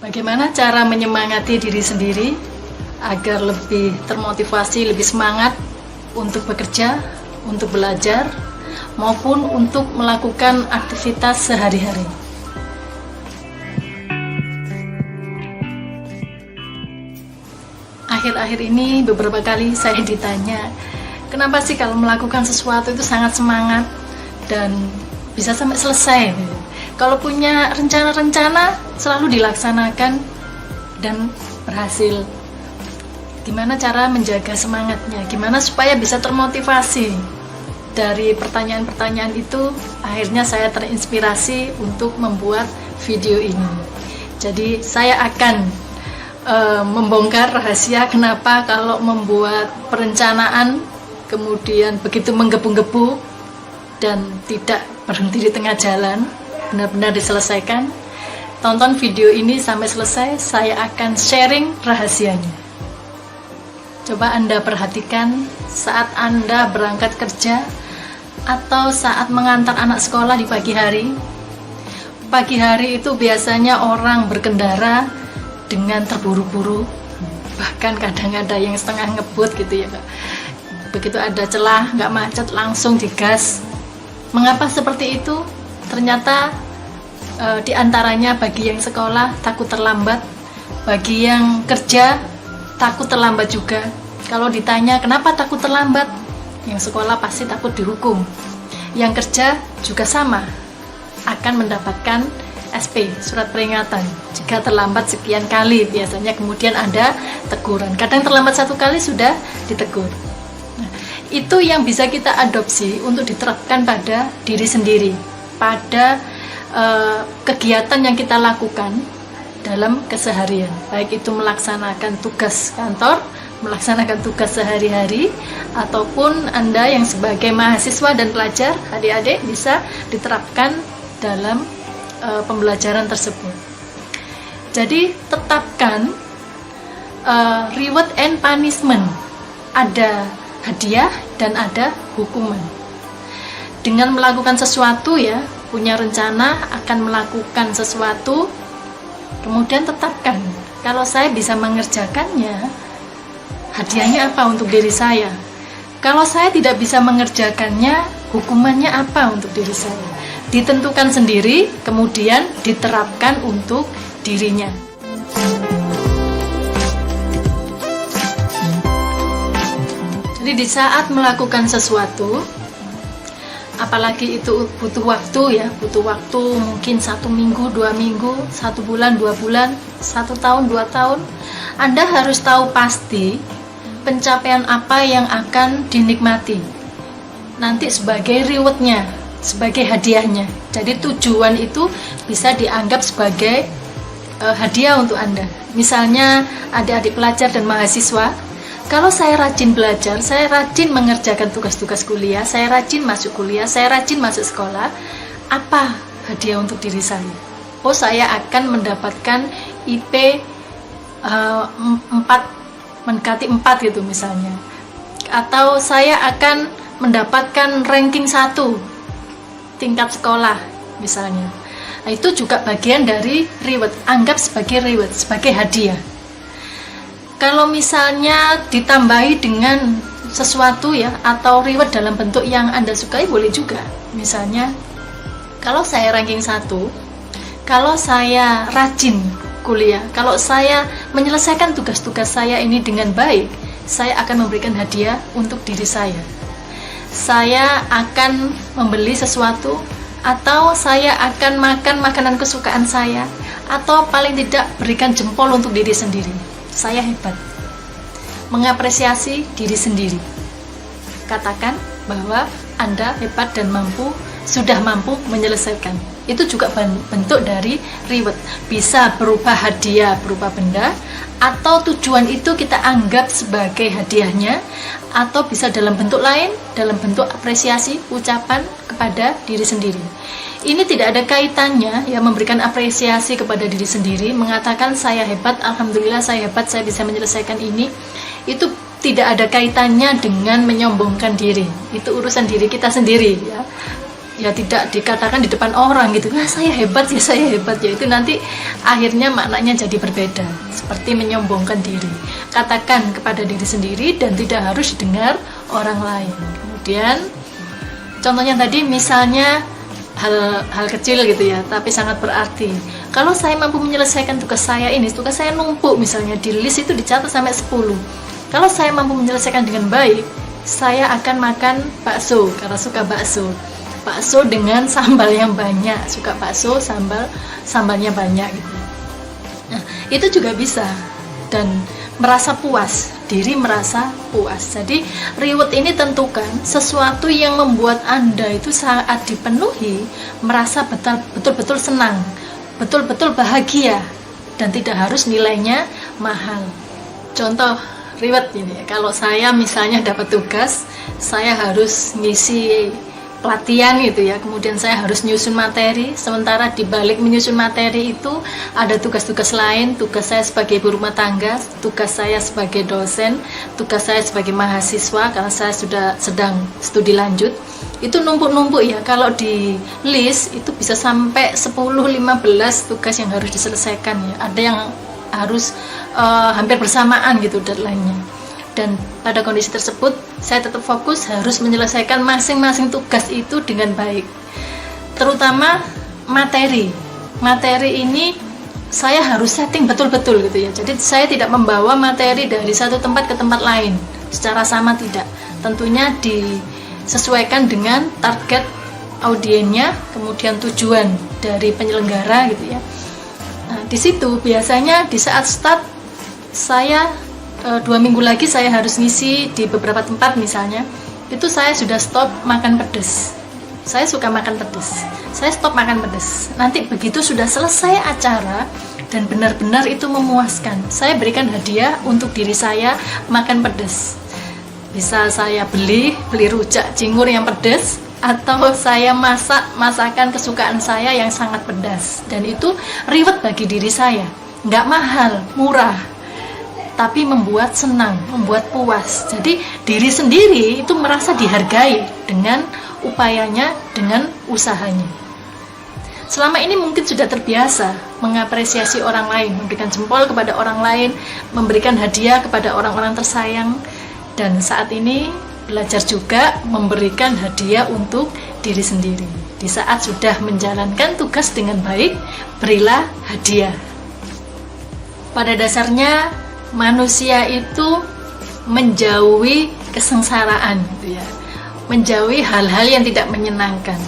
Bagaimana cara menyemangati diri sendiri agar lebih termotivasi, lebih semangat untuk bekerja, untuk belajar, maupun untuk melakukan aktivitas sehari-hari. Akhir-akhir ini beberapa kali saya ditanya, kenapa sih kalau melakukan sesuatu itu sangat semangat dan bisa sampai selesai? Kalau punya rencana-rencana selalu dilaksanakan dan berhasil. Gimana cara menjaga semangatnya? Gimana supaya bisa termotivasi? Dari pertanyaan-pertanyaan itu, akhirnya saya terinspirasi untuk membuat video ini. Jadi saya akan membongkar rahasia kenapa kalau membuat perencanaan kemudian begitu menggebu-gebu dan tidak berhenti di tengah jalan, benar-benar diselesaikan. Tonton video ini sampai selesai, saya akan sharing rahasianya. Coba Anda perhatikan saat Anda berangkat kerja atau saat mengantar anak sekolah di pagi hari. Pagi hari itu biasanya orang berkendara dengan terburu-buru, bahkan kadang ada yang setengah ngebut gitu ya Kak. Begitu ada celah, nggak macet, langsung digas. Mengapa seperti itu? Ternyata di antaranya bagi yang sekolah takut terlambat, bagi yang kerja takut terlambat juga. Kalau ditanya kenapa takut terlambat, yang sekolah pasti takut dihukum. Yang kerja juga sama, akan mendapatkan SP, surat peringatan, jika terlambat sekian kali. Biasanya kemudian ada teguran. Kadang terlambat 1 kali sudah ditegur. Nah, itu yang bisa kita adopsi untuk diterapkan pada diri sendiri, pada kegiatan yang kita lakukan dalam keseharian, baik itu melaksanakan tugas kantor, melaksanakan tugas sehari-hari, ataupun Anda yang sebagai mahasiswa dan pelajar, adik-adik bisa diterapkan dalam pembelajaran tersebut. Jadi tetapkan reward and punishment, ada hadiah dan ada hukuman. Dengan melakukan sesuatu ya, punya rencana akan melakukan sesuatu, kemudian tetapkan kalau saya bisa mengerjakannya, hadiahnya apa untuk diri saya. Kalau saya tidak bisa mengerjakannya, hukumannya apa untuk diri saya. Ditentukan sendiri, kemudian diterapkan untuk dirinya. Jadi di saat melakukan sesuatu, apalagi itu butuh waktu ya, butuh waktu mungkin 1 minggu, 2 minggu, 1 bulan, 2 bulan, 1 tahun, 2 tahun, Anda harus tahu pasti pencapaian apa yang akan dinikmati nanti sebagai rewardnya, sebagai hadiahnya. Jadi tujuan itu bisa dianggap sebagai hadiah untuk Anda. Misalnya adik-adik pelajar dan mahasiswa, kalau saya rajin belajar, saya rajin mengerjakan tugas-tugas kuliah, saya rajin masuk kuliah, saya rajin masuk sekolah, apa hadiah untuk diri saya? Oh, saya akan mendapatkan IP 4, mendekati 4 gitu misalnya. Atau saya akan mendapatkan ranking 1 tingkat sekolah misalnya. Nah, itu juga bagian dari reward, anggap sebagai reward, sebagai hadiah. Kalau misalnya ditambahi dengan sesuatu ya, atau reward dalam bentuk yang Anda sukai, boleh juga. Misalnya, kalau saya ranking 1, kalau saya rajin kuliah, kalau saya menyelesaikan tugas-tugas saya ini dengan baik, saya akan memberikan hadiah untuk diri saya. Saya akan membeli sesuatu, atau saya akan makan makanan kesukaan saya, atau paling tidak berikan jempol untuk diri sendiri. Saya hebat. Mengapresiasi diri sendiri. Katakan bahwa Anda hebat dan sudah mampu menyelesaikan. Itu juga bentuk dari reward. Bisa berupa hadiah, berupa benda, atau tujuan itu kita anggap sebagai hadiahnya, atau bisa dalam bentuk lain, dalam bentuk apresiasi, ucapan kepada diri sendiri. Ini tidak ada kaitannya ya, memberikan apresiasi kepada diri sendiri, mengatakan saya hebat, alhamdulillah saya hebat, saya bisa menyelesaikan ini. Itu tidak ada kaitannya dengan menyombongkan diri. Itu urusan diri kita sendiri ya. ya tidak dikatakan di depan orang gitu, wah saya hebat ya, saya hebat ya, itu nanti akhirnya maknanya jadi berbeda, seperti menyombongkan diri. Katakan kepada diri sendiri dan tidak harus didengar orang lain. Kemudian contohnya tadi misalnya hal kecil gitu ya, tapi sangat berarti. Kalau saya mampu menyelesaikan tugas saya ini, tugas saya numpuk misalnya, di list itu dicatat sampai 10. Kalau saya mampu menyelesaikan dengan baik, saya akan makan bakso karena suka bakso. Bakso dengan sambal yang banyak, suka bakso sambalnya banyak gitu. Nah, itu juga bisa, dan merasa puas, diri merasa puas. Jadi reward ini tentukan sesuatu yang membuat Anda itu saat dipenuhi merasa betul-betul senang, betul-betul bahagia, dan tidak harus nilainya mahal. Contoh reward ini, kalau saya misalnya dapat tugas, saya harus ngisi pelatihan gitu ya, kemudian saya harus nyusun materi, sementara di balik menyusun materi itu ada tugas-tugas lain, tugas saya sebagai ibu rumah tangga, tugas saya sebagai dosen, tugas saya sebagai mahasiswa karena saya sudah sedang studi lanjut. Itu numpuk-numpuk ya, kalau di list itu bisa sampai 10-15 tugas yang harus diselesaikan ya, ada yang harus hampir bersamaan gitu deadline-nya. Dan pada kondisi tersebut saya tetap fokus harus menyelesaikan masing-masing tugas itu dengan baik, terutama materi ini saya harus setting betul-betul gitu ya. Jadi saya tidak membawa materi dari satu tempat ke tempat lain secara sama, tidak, tentunya disesuaikan dengan target audiennya, kemudian tujuan dari penyelenggara gitu ya. Nah, di situ biasanya di saat start saya 2 minggu lagi saya harus ngisi di beberapa tempat misalnya, itu saya sudah stop makan pedas. Saya suka makan pedas, saya stop makan pedas. Nanti begitu sudah selesai acara dan benar-benar itu memuaskan, saya berikan hadiah untuk diri saya makan pedas. Bisa saya beli rujak cingur yang pedas, atau saya masak masakan kesukaan saya yang sangat pedas, dan itu reward bagi diri saya. Nggak mahal, murah, tapi membuat senang, membuat puas. Jadi diri sendiri itu merasa dihargai dengan upayanya, dengan usahanya. Selama ini mungkin sudah terbiasa mengapresiasi orang lain, memberikan jempol kepada orang lain, memberikan hadiah kepada orang-orang tersayang, dan saat ini belajar juga memberikan hadiah untuk diri sendiri. Di saat sudah menjalankan tugas dengan baik, berilah hadiah. Pada dasarnya manusia itu menjauhi kesengsaraan gitu ya, menjauhi hal-hal yang tidak menyenangkan,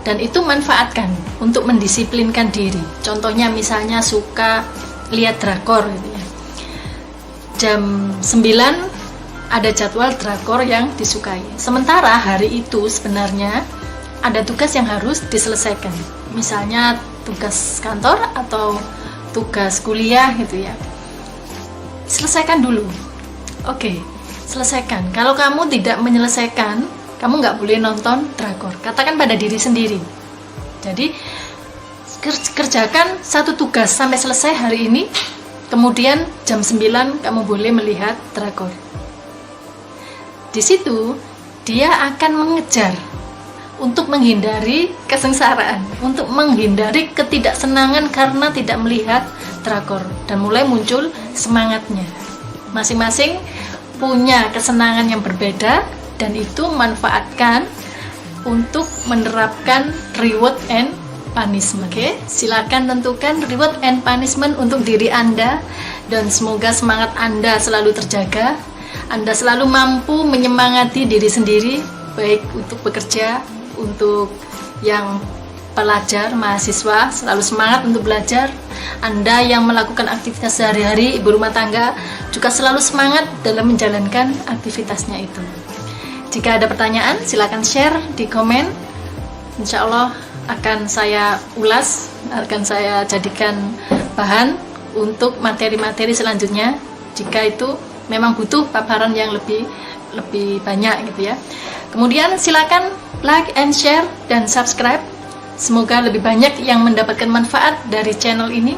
dan itu manfaatkan untuk mendisiplinkan diri. Contohnya misalnya suka lihat drakor gitu ya, jam 9 ada jadwal drakor yang disukai, sementara hari itu sebenarnya ada tugas yang harus diselesaikan, misalnya tugas kantor atau tugas kuliah gitu ya. Selesaikan dulu. Oke, selesaikan. Kalau kamu tidak menyelesaikan, kamu nggak boleh nonton drakor. Katakan pada diri sendiri. Jadi kerjakan satu tugas sampai selesai hari ini, kemudian jam 9 kamu boleh melihat drakor. Di situ dia akan mengejar untuk menghindari kesengsaraan, untuk menghindari ketidaksenangan karena tidak melihat drakor, dan mulai muncul semangatnya. Masing-masing punya kesenangan yang berbeda, dan itu manfaatkan untuk menerapkan reward and punishment. Oke, silakan tentukan reward and punishment untuk diri Anda, dan semoga semangat Anda selalu terjaga. Anda selalu mampu menyemangati diri sendiri, baik untuk bekerja, untuk yang pelajar, mahasiswa, selalu semangat untuk belajar. Anda yang melakukan aktivitas sehari-hari, ibu rumah tangga, juga selalu semangat dalam menjalankan aktivitasnya itu. Jika ada pertanyaan, silakan share di komen. Insya Allah akan saya ulas, akan saya jadikan bahan untuk materi-materi selanjutnya, jika itu memang butuh paparan yang lebih banyak gitu ya. Kemudian silakan like and share dan subscribe. Semoga lebih banyak yang mendapatkan manfaat dari channel ini.